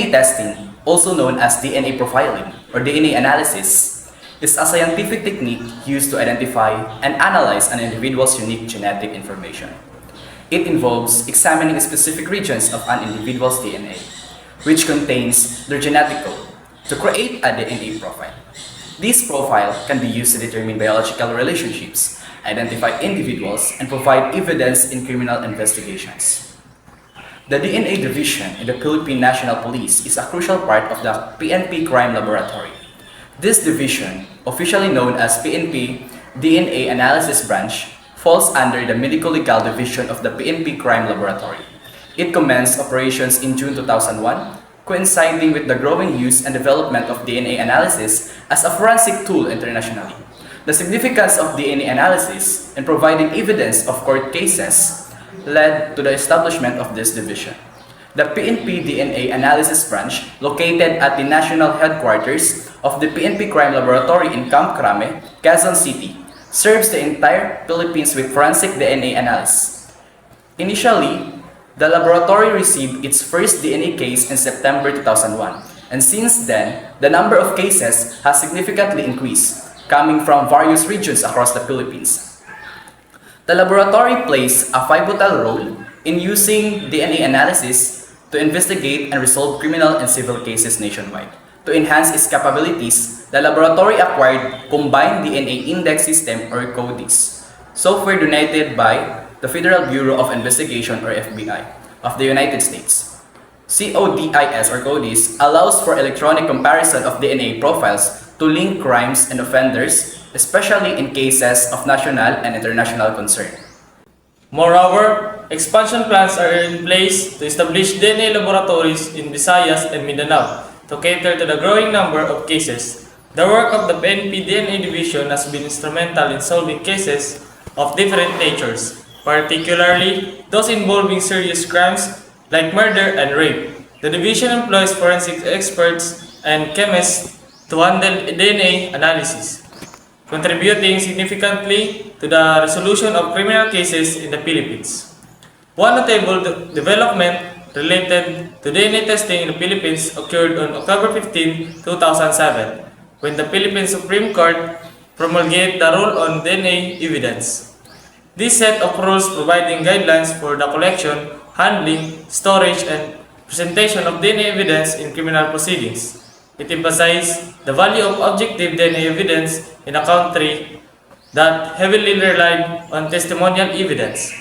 DNA testing, also known as DNA profiling or DNA analysis, is a scientific technique used to identify and analyze an individual's unique genetic information. It involves examining specific regions of an individual's DNA, which contains their genetic code, to create a DNA profile. This profile can be used to determine biological relationships, identify individuals, and provide evidence in criminal investigations. The DNA division in the Philippine National Police is a crucial part of the PNP crime laboratory. This division, officially known as PNP DNA Analysis Branch, falls under the Medical Legal Division of the PNP crime laboratory. It commenced operations in June 2001, coinciding with the growing use and development of DNA analysis as a forensic tool internationally. The significance of DNA analysis in providing evidence of court cases led to the establishment of this division. The PNP DNA Analysis Branch, located at the national headquarters of the PNP Crime Laboratory in Camp Crame, Quezon City, serves the entire Philippines with forensic DNA analysis. Initially, the laboratory received its first DNA case in September 2001, and since then, the number of cases has significantly increased, coming from various regions across the Philippines. The laboratory plays a pivotal role in using DNA analysis to investigate and resolve criminal and civil cases nationwide. To enhance its capabilities, the laboratory acquired Combined DNA Index System or CODIS, software donated by the Federal Bureau of Investigation or FBI of the United States. CODIS or CODIS allows for electronic comparison of DNA profiles to link crimes and offenders, especially in cases of national and international concern. Moreover, expansion plans are in place to establish DNA laboratories in Visayas and Mindanao to cater to the growing number of cases. The work of the PNP DNA Division has been instrumental in solving cases of different natures, particularly those involving serious crimes like murder and rape. The division employs forensic experts and chemists to handle DNA analysis, contributing significantly to the resolution of criminal cases in the Philippines. One notable development related to DNA testing in the Philippines occurred on October 15, 2007, when the Philippine Supreme Court promulgated the rule on DNA evidence. This set of rules providing guidelines for the collection, handling, storage, and presentation of DNA evidence in criminal proceedings. It emphasized the value of objective DNA evidence in a country that heavily relied on testimonial evidence.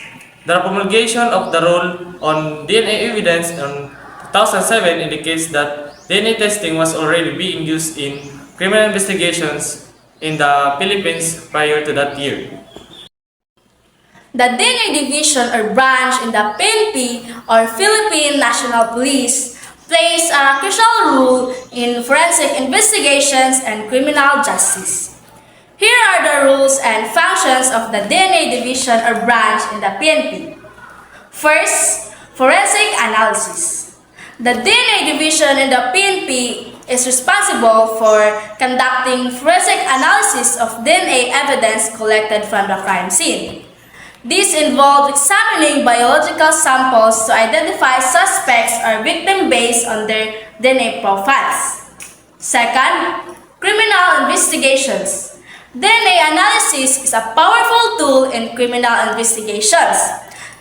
The promulgation of the rule on DNA evidence in 2007 indicates that DNA testing was already being used in criminal investigations in the Philippines prior to that year. The DNA division or branch in the PNP or Philippine National Police plays a crucial role in forensic investigations and criminal justice. Here are the rules and functions of the DNA division or branch in the PNP. First, forensic analysis. The DNA division in the PNP is responsible for conducting forensic analysis of DNA evidence collected from the crime scene. This involves examining biological samples to identify suspects or victims based on their DNA profiles. Second, criminal investigations. DNA analysis is a powerful tool in criminal investigations.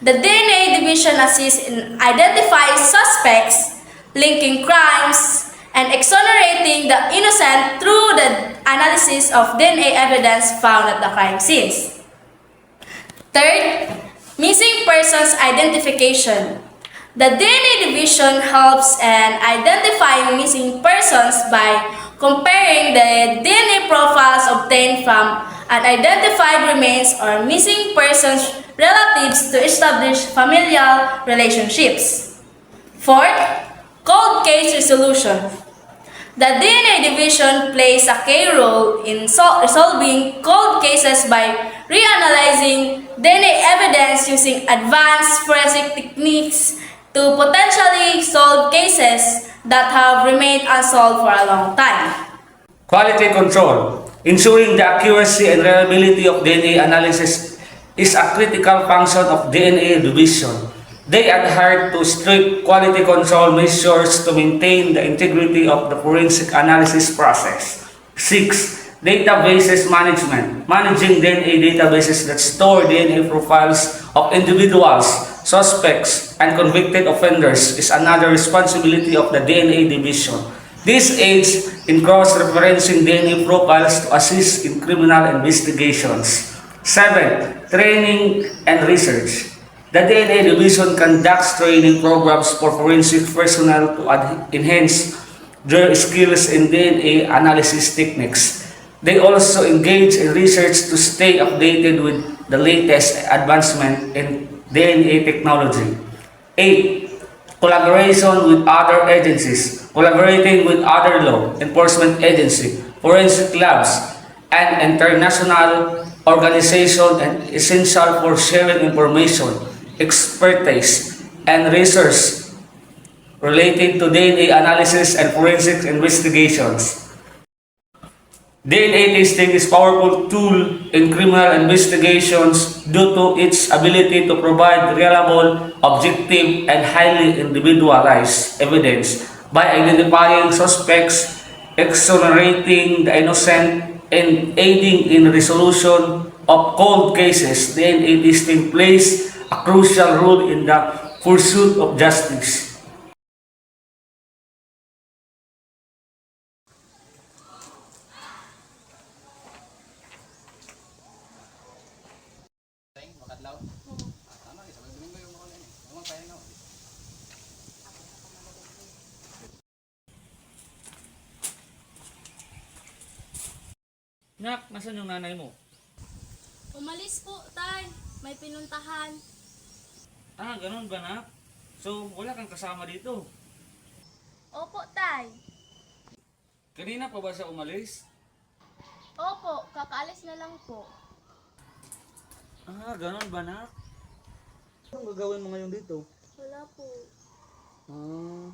The DNA division assists in identifying suspects, linking crimes, and exonerating the innocent through the analysis of DNA evidence found at the crime scenes. Third, missing persons identification. The DNA division helps in identifying missing persons by comparing the DNA profiles obtained from unidentified remains or missing persons' relatives to establish familial relationships. Fourth, cold case resolution. The DNA division plays a key role in resolving cold cases by reanalyzing DNA evidence using advanced forensic techniques to potentially solve cases that have remained unsolved for a long time. Quality control. Ensuring the accuracy and reliability of DNA analysis is a critical function of DNA division. They adhere to strict quality control measures to maintain the integrity of the forensic analysis process. 6. Databases management. Managing DNA databases that store DNA profiles of individuals, suspects, and convicted offenders is another responsibility of the DNA division. This aids in cross-referencing DNA profiles to assist in criminal investigations. 7. Training and research. The DNA Division conducts training programs for forensic personnel to enhance their skills in DNA analysis techniques. They also engage in research to stay updated with the latest advancement in DNA technology. 8. Collaboration with other agencies. Collaborating with other law enforcement agencies, forensic labs, and international organizations and essential for sharing information, expertise, and research related to DNA analysis and forensic investigations. DNA testing is a powerful tool in criminal investigations due to its ability to provide reliable, objective, and highly individualized evidence by identifying suspects, exonerating the innocent, and aiding in resolution of cold cases. DNA testing plays a crucial role in the pursuit of justice. Nak, nasan yung nanay mo? Umalis po, tay. May pinuntahan. Ah, ganun ba, nak? So, wala kang kasama dito. Opo, tay. Kanina pa ba siya umalis? Opo, kakaalis na lang po. Ah, ganun ba, nak? Anong gagawin mo ngayon dito? Wala po. Ah,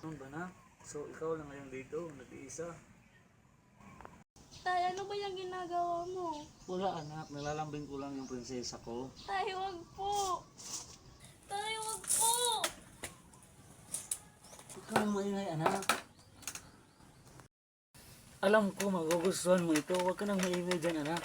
ganun ba, nak? So, ikaw lang ngayon dito, nag-iisa. Tay, ano ba yung ginagawa mo? Wala, anak. Nalalambing ko lang yung prinsesa ko. Tay, wag po. Tay, wag po. Huwag ka nang maingay, anak. Alam ko, magugustuhan mo ito. Huwag ka nang maingay dyan, anak.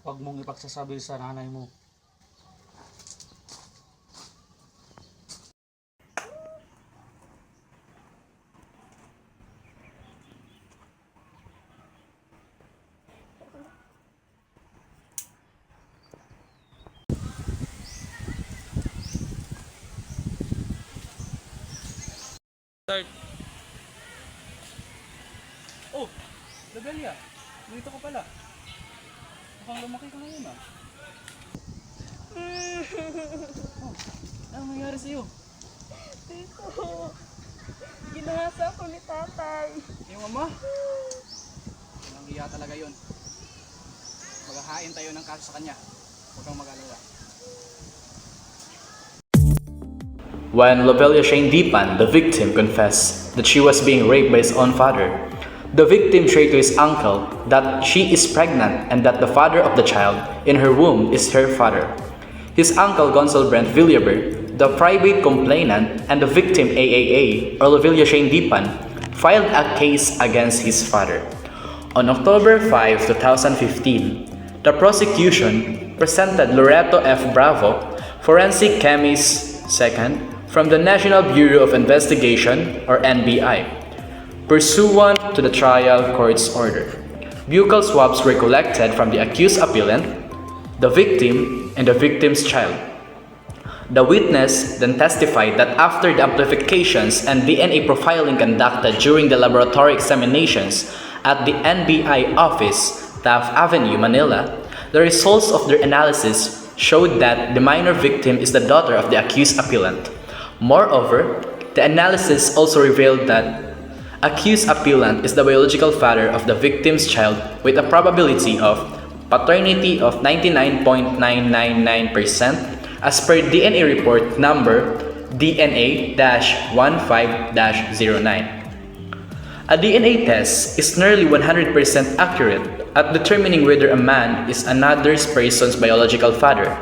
Huwag mong ipagsasabi sa nanay mo. Start. Oh, Lagalia. Dito ka pala. Mukhang lumaki ka ngayon ah. Oh, anong nangyari sa'yo? Tito, ginahasa ko ni tatay. Yung ama? Walang hiya talaga yun. Maghahain tayo ng kaso sa kanya. Huwag kang mag-alala. When Lovelia Shane Dipan, the victim, confessed that she was being raped by his own father, the victim shared to his uncle that she is pregnant and that the father of the child in her womb is her father. His uncle Gonzalo Brent Villaber, the private complainant, and the victim AAA, or Lovelia Shane Dipan, filed a case against his father. On October 5, 2015, the prosecution presented Loreto F. Bravo, forensic chemist second, from the National Bureau of Investigation, or NBI, pursuant to the trial court's order. Buccal swabs were collected from the accused appellant, the victim, and the victim's child. The witness then testified that after the amplifications and DNA profiling conducted during the laboratory examinations at the NBI office, Taft Avenue, Manila, the results of their analysis showed that the minor victim is the daughter of the accused appellant. Moreover, the analysis also revealed that accused appellant is the biological father of the victim's child with a probability of paternity of 99.999% as per DNA report number DNA-15-09. A DNA test is nearly 100% accurate at determining whether a man is another person's biological father.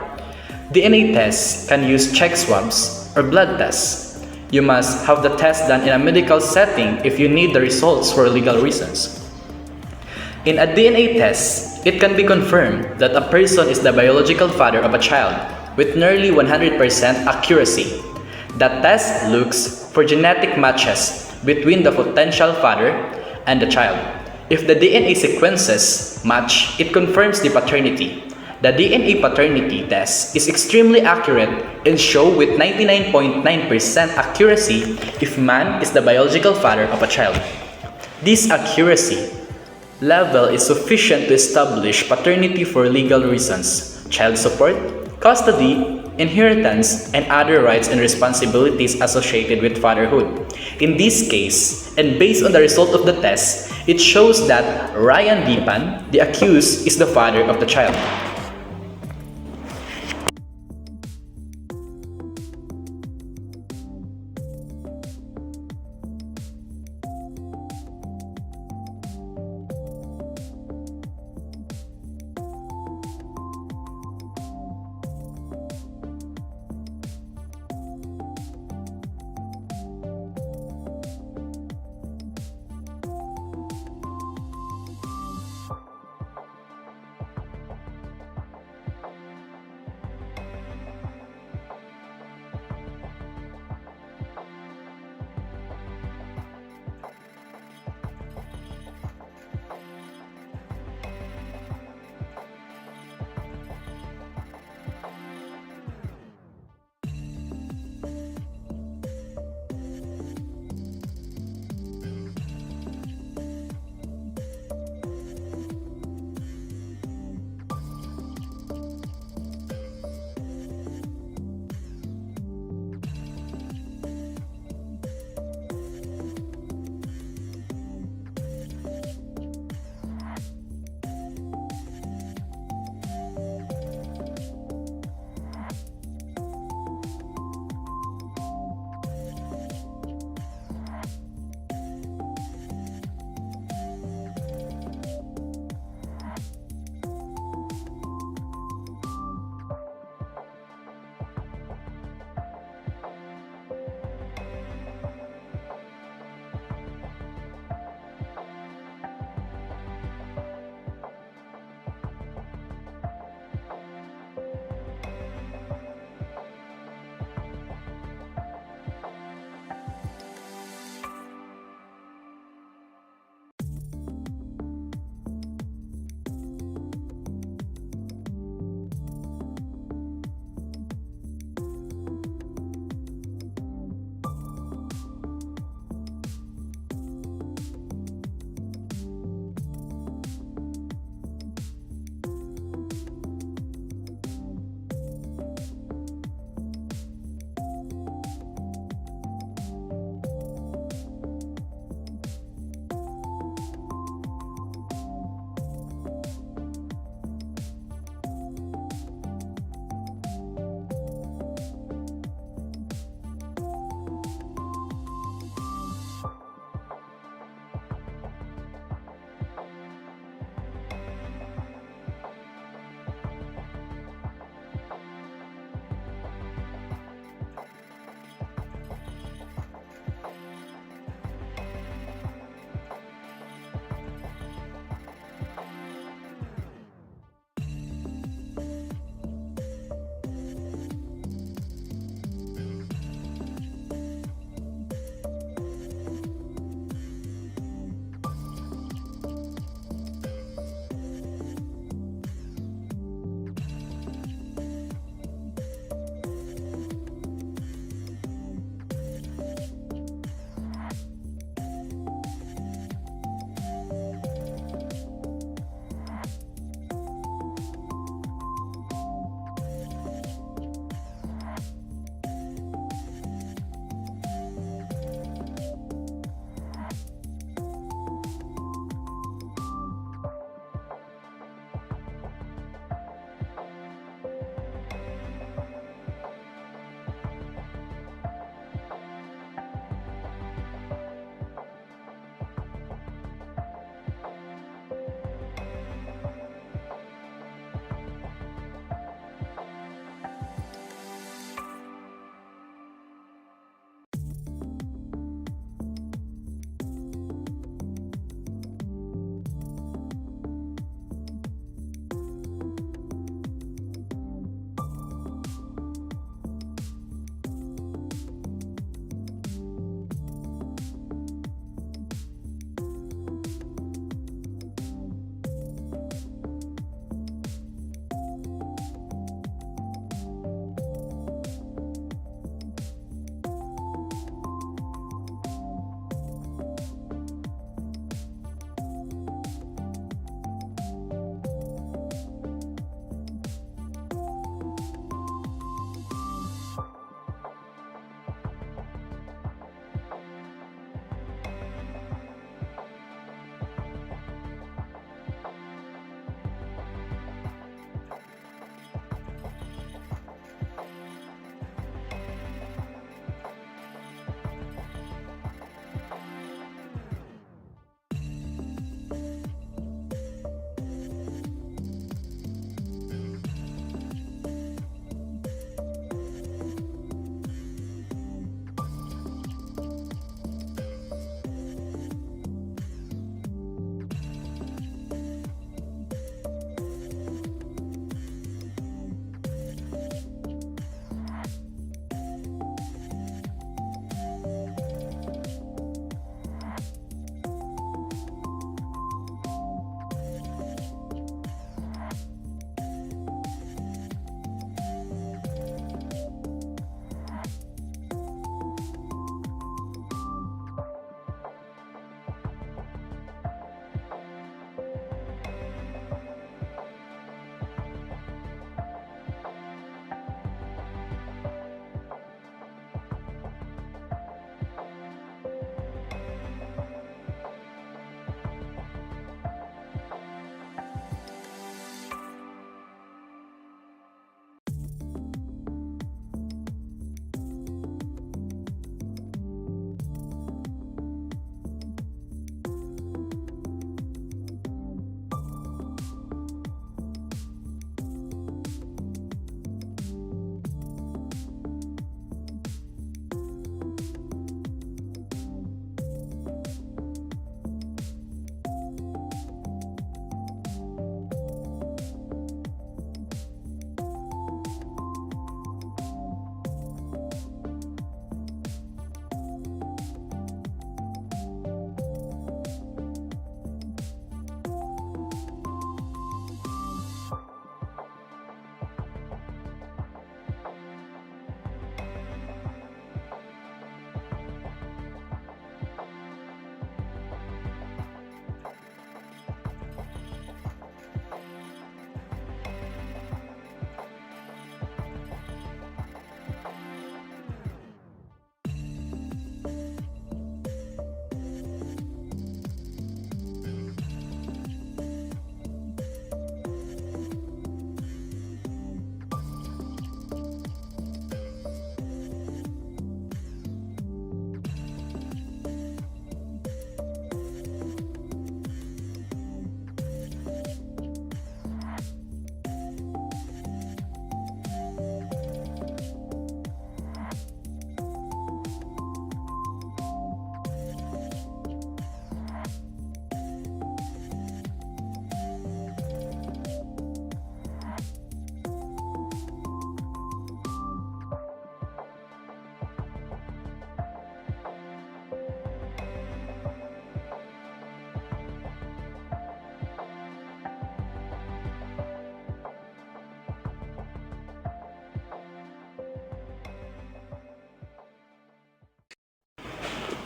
DNA tests can use cheek swabs or blood tests. You must have the test done in a medical setting if you need the results for legal reasons. In a DNA test, it can be confirmed that a person is the biological father of a child with nearly 100% accuracy. The test looks for genetic matches between the potential father and the child. If the DNA sequences match, it confirms the paternity. The DNA paternity test is extremely accurate and show with 99.9% accuracy if man is the biological father of a child. This accuracy level is sufficient to establish paternity for legal reasons, child support, custody, inheritance, and other rights and responsibilities associated with fatherhood. In this case, and based on the result of the test, it shows that Ryan Dipan, the accused, is the father of the child.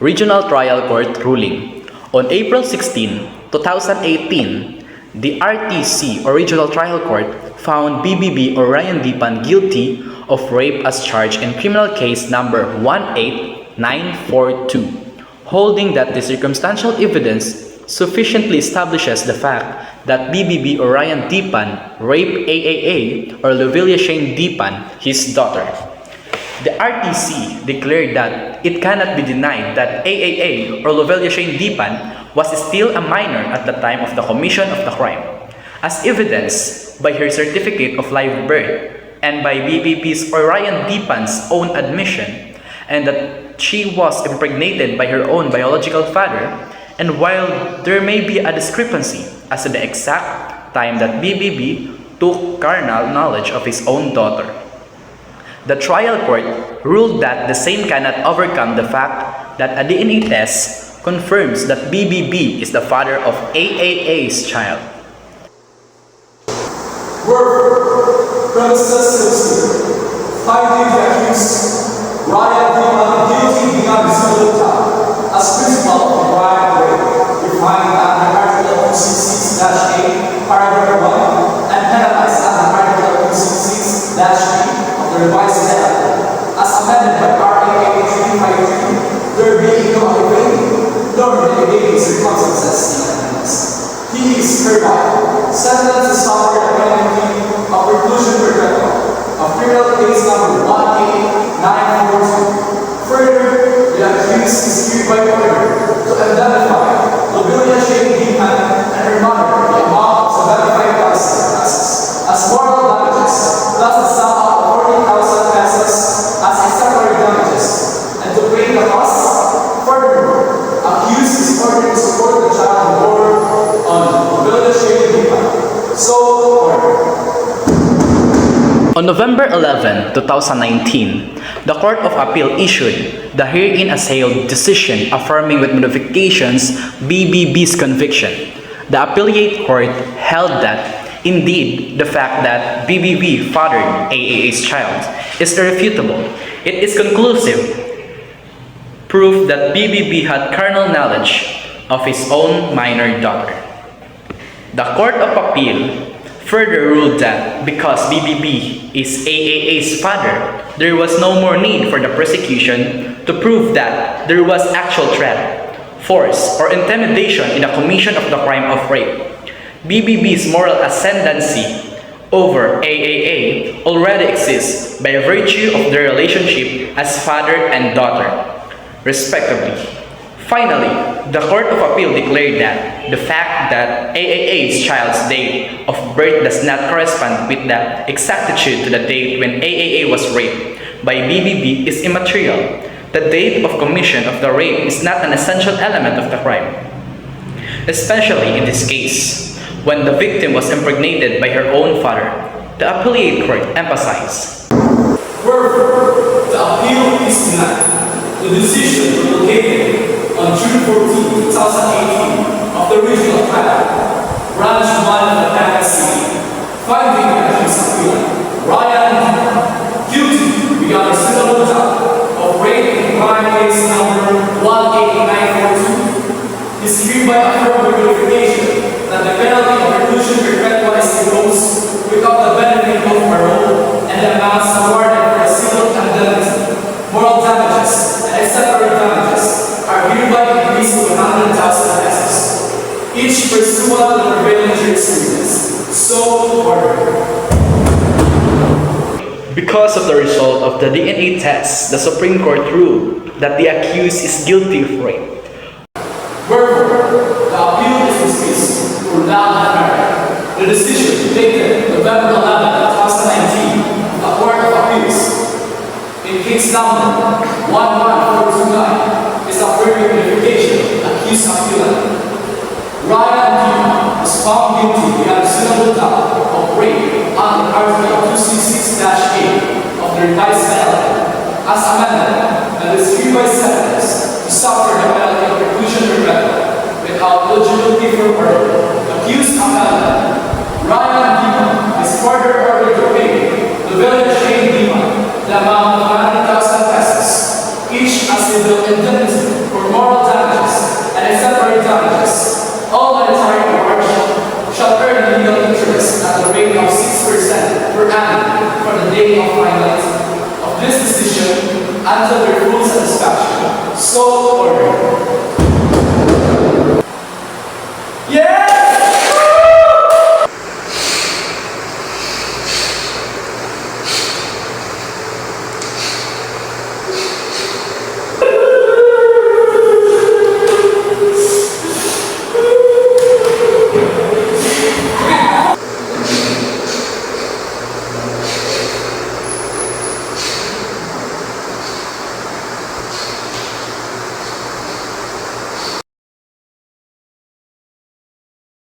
Regional Trial Court ruling. On April 16, 2018, the RTC or Regional Trial Court found BBB or Ryan Dipan guilty of rape as charged in criminal case number 18942, holding that the circumstantial evidence sufficiently establishes the fact that BBB or Ryan Dipan raped AAA or Lovelia Shane Dipan, his daughter. The RTC declared that it cannot be denied that AAA or Lovelia Shane Dipan was still a minor at the time of the commission of the crime, as evidenced by her certificate of live birth and by BBB's or Ryan Dipan's own admission, and that she was impregnated by her own biological father. And while there may be a discrepancy as to the exact time that BBB took carnal knowledge of his own daughter, the trial court ruled that the same cannot overcome the fact that a DNA test confirms that BBB is the father of AAA's child. Word, premises finding the accused Ryan Dipan guilty beyond reasonable doubt as principal of the crime rate defined under Article 266-8, Paragraph 1, and penalized under Article 266-8 of the revised penalty, as amended by RA 8353, there being no aggravating nor mitigating circumstances in evidence. He is hereby sentenced to suffer the penalty of reclusion perpetual of criminal case number 18942. Further, the accused is hereby ordered to indemnify Lovelia Shane Dipan and her mother the amount of $75,000 as moral damages, plus the sum of 40,000 pesos as exemplary damages, and to pay the costs. Furthermore, accused is ordered to support the child born on Lovelia Shane Dipan. So ordered. On November 11, 2019, the Court of Appeal issued the herein assailed decision affirming with modifications BBB's conviction. The appellate court held that, indeed, the fact that BBB fathered AAA's child is irrefutable. It is conclusive proof that BBB had carnal knowledge of his own minor daughter. The Court of Appeal further ruled that because BBB is AAA's father, there was no more need for the prosecution to prove that there was actual threat, force, or intimidation in the commission of the crime of rape. BBB's moral ascendancy over AAA already exists by virtue of their relationship as father and daughter, respectively. Finally, the Court of Appeal declared that the fact that AAA's child's date of birth does not correspond with the exactitude to the date when AAA was raped by BBB is immaterial. The date of commission of the rape is not an essential element of the crime, especially in this case, when the victim was impregnated by her own father. The appellate court emphasized. Further, the appeal is denied. The decision located on June 14, 2018 of the Regional Trial, Branch 1 of the Pnp, finding the accused appellant, Ryan guilty beyond reasonable doubt of rape in crime case number 18942, is hereby affirmed with notification that the penalty of reclusion perpetua is imposed without the benefit of parole, and the amounts awarded for the civil indemnity, moral damages, and exemplary damages are hereby increased to 100,000 pesos, each pursuant to the prevailing jurisprudence. So ordered. Because of the result of the DNA test, the Supreme Court ruled that the accused is guilty of rape. Wherefore, the appeal is dismissed for non-merit. The decision dated November 11, 2019, the Court of Appeals, in case number 11429, is affirming unification accused appellant. Ryan Dipan is found guilty beyond reasonable doubt of rape under Article 266-8 of the revised penalty, as amended, and is hereby sentenced to suffer the penalty of reclusion perpetua without eligibility for parole. Accused appellant Ryan Dipan is further ordered to pay Lovelia Shane Dipan the amount of 100,000 pesos, each as civil indemnity for until their full satisfaction. So ordered.